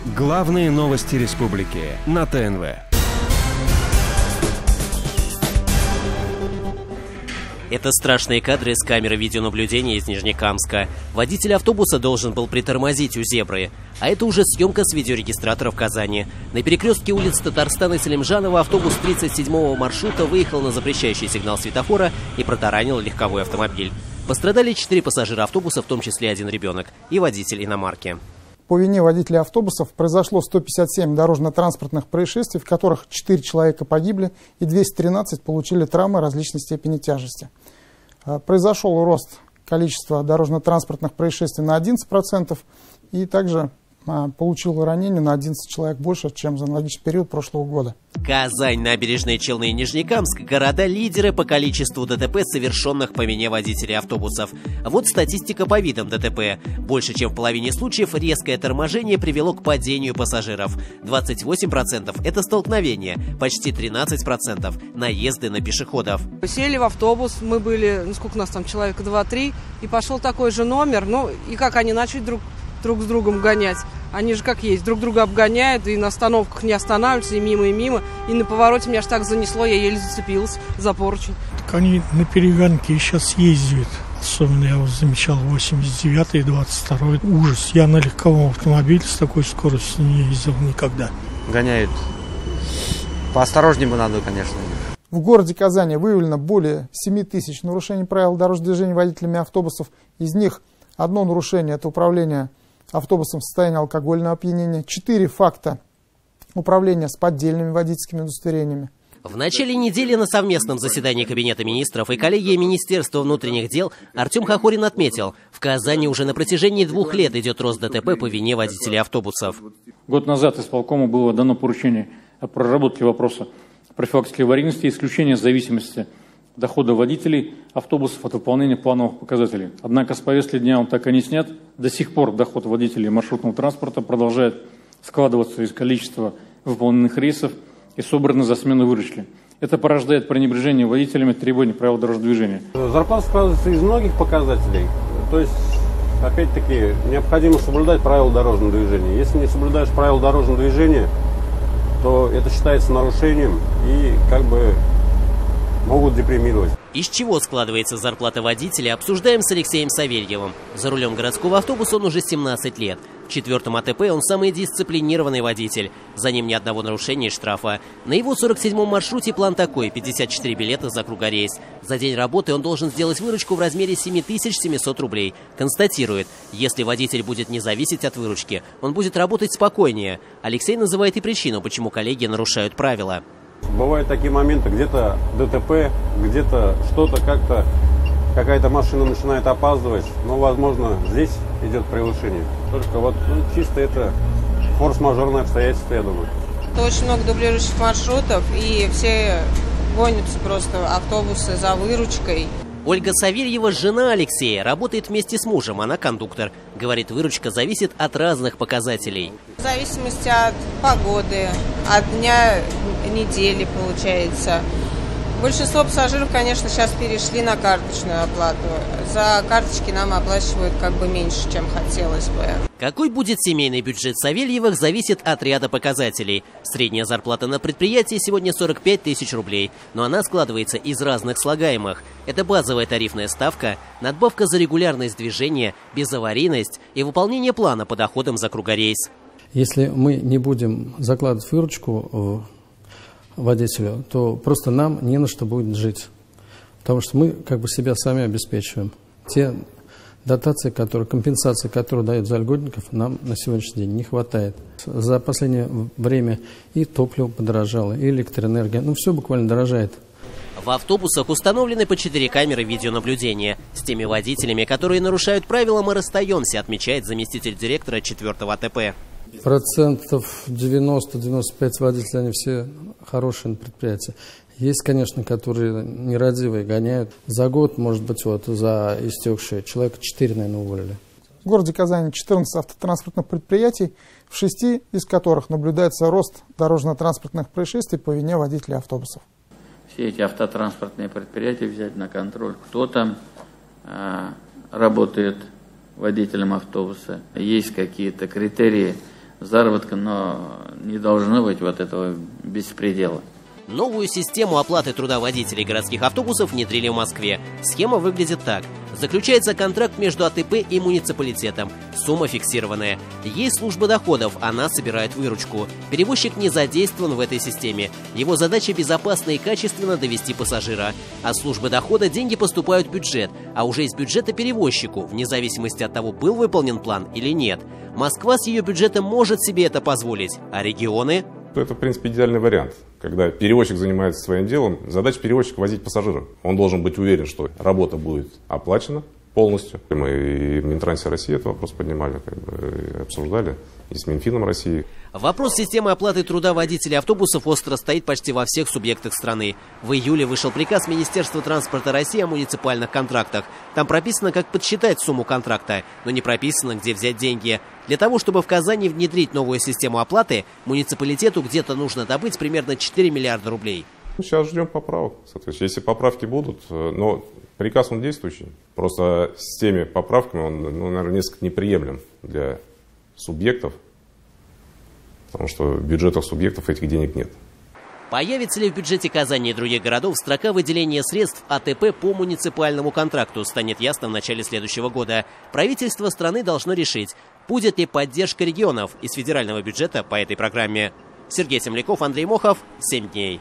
Главные новости республики на ТНВ. Это страшные кадры с камеры видеонаблюдения из Нижнекамска. Водитель автобуса должен был притормозить у зебры. А это уже съемка с видеорегистратора в Казани. На перекрестке улиц Татарстана и Салимжанова автобус 37-го маршрута выехал на запрещающий сигнал светофора и протаранил легковой автомобиль. Пострадали 4 пассажира автобуса, в том числе 1 ребенок, и водитель иномарки. По вине водителей автобусов произошло 157 дорожно-транспортных происшествий, в которых 4 человека погибли и 213 получили травмы различной степени тяжести. Произошел рост количества дорожно-транспортных происшествий на 11%, и также получил ранения на 11 человек больше, чем за аналогичный период прошлого года. Казань, Набережные Челны и Нижнекамск – города-лидеры по количеству ДТП, совершенных по вине водителей автобусов. Вот статистика по видам ДТП. Больше чем в половине случаев резкое торможение привело к падению пассажиров. 28% – это столкновение, почти 13% – наезды на пешеходов. Сели в автобус, мы были, сколько нас там, человека 2-3, и пошел такой же номер, и как они начали друг с другом гонять. Они же как есть, друг друга обгоняют, и на остановках не останавливаются, и мимо, и на повороте меня аж так занесло, я еле зацепилась за поручень. Так они на перегонке сейчас ездят. Особенно я замечал 89-й и 22-й. Ужас. Я на легковом автомобиле с такой скоростью не ездил никогда. Гоняют. Поосторожнее бы надо, конечно. В городе Казани выявлено более 7 тысяч нарушений правил дорожного движения водителями автобусов. Из них одно нарушение – это управление автобусом в состоянии алкогольного опьянения, 4 факта управления с поддельными водительскими удостоверениями. В начале недели на совместном заседании Кабинета министров и коллегии Министерства внутренних дел Артем Хохорин отметил, в Казани уже на протяжении 2 лет идет рост ДТП по вине водителей автобусов. Год назад исполкому было дано поручение о проработке вопроса профилактики аварийности и исключения зависимости дохода водителей автобусов от выполнения плановых показателей. Однако с повестки дня он так и не снят. До сих пор доход водителей маршрутного транспорта продолжает складываться из количества выполненных рейсов и собранной за смену выручки. Это порождает пренебрежение водителями требований правил дорожного движения. Зарплата складывается из многих показателей. То есть, опять-таки, необходимо соблюдать правила дорожного движения. Если не соблюдаешь правила дорожного движения, то это считается нарушением и могут депримировать. Из чего складывается зарплата водителя, обсуждаем с Алексеем Савельевым. За рулем городского автобуса он уже 17 лет. В 4-м АТП он самый дисциплинированный водитель. За ним ни одного нарушения и штрафа. На его 47-м маршруте план такой – 54 билета за кругорейс. За день работы он должен сделать выручку в размере 7700 рублей. Констатирует, если водитель будет не зависеть от выручки, он будет работать спокойнее. Алексей называет и причину, почему коллеги нарушают правила. Бывают такие моменты, где-то ДТП, где-то что-то как-то, какая-то машина начинает опаздывать, но, возможно, здесь идет превышение. Только чисто это форс-мажорное обстоятельство, я думаю. Очень много дублирующих маршрутов, и все гонятся просто автобусы за выручкой. Ольга Савельева, жена Алексея, работает вместе с мужем, она кондуктор. Говорит, выручка зависит от разных показателей. В зависимости от погоды, от дня недели, получается. Большинство пассажиров, конечно, сейчас перешли на карточную оплату. За карточки нам оплачивают меньше, чем хотелось бы. Какой будет семейный бюджет Савельевых, зависит от ряда показателей. Средняя зарплата на предприятии сегодня 45 тысяч рублей, но она складывается из разных слагаемых. Это базовая тарифная ставка, надбавка за регулярность движения, безаварийность и выполнение плана по доходам за кругорейс. Если мы не будем закладывать выручку водителю, то просто нам не на что будет жить. Потому что мы себя сами обеспечиваем. Те дотации, компенсации, которые дают за льготников, нам на сегодняшний день не хватает. За последнее время и топливо подорожало, и электроэнергия. Все буквально дорожает. В автобусах установлены по 4 камеры видеонаблюдения. С теми водителями, которые нарушают правила, мы расстаемся, отмечает заместитель директора 4-го АТП. Процентов 90-95 водителей, они все хорошие на предприятии. Есть, конечно, которые нерадивые, гоняют. За год, может быть, за истекшие человека 4, наверное, уволили. В городе Казани 14 автотранспортных предприятий, в 6 из которых наблюдается рост дорожно-транспортных происшествий по вине водителей автобусов. Все эти автотранспортные предприятия взять на контроль. Кто там работает водителем автобуса? Есть какие-то критерии заработка, но не должно быть вот этого беспредела. Новую систему оплаты труда водителей городских автобусов внедрили в Москве. Схема выглядит так. Заключается контракт между АТП и муниципалитетом. Сумма фиксированная. Есть служба доходов, она собирает выручку. Перевозчик не задействован в этой системе. Его задача безопасно и качественно довести пассажира. От службы дохода деньги поступают в бюджет, а уже из бюджета перевозчику, вне зависимости от того, был выполнен план или нет. Москва с ее бюджетом может себе это позволить, а регионы... Это, в принципе, идеальный вариант. Когда перевозчик занимается своим делом, задача перевозчика — возить пассажиров. Он должен быть уверен, что работа будет оплачена полностью. Мы и в Минтрансе России этот вопрос поднимали, обсуждали, и с Минфином России. Вопрос системы оплаты труда водителей автобусов остро стоит почти во всех субъектах страны. В июле вышел приказ Министерства транспорта России о муниципальных контрактах. Там прописано, как подсчитать сумму контракта, но не прописано, где взять деньги. Для того, чтобы в Казани внедрить новую систему оплаты, муниципалитету где-то нужно добыть примерно 4 миллиарда рублей. Сейчас ждем поправок. Соответственно, если поправки будут, но приказ он действующий. Просто с теми поправками он, наверное, несколько неприемлем для субъектов, потому что в бюджетах субъектов этих денег нет. Появится ли в бюджете Казани и других городов строка выделения средств АТП по муниципальному контракту, станет ясно в начале следующего года. Правительство страны должно решить, будет ли поддержка регионов из федерального бюджета по этой программе. Сергей Земляков, Андрей Мохов, 7 дней.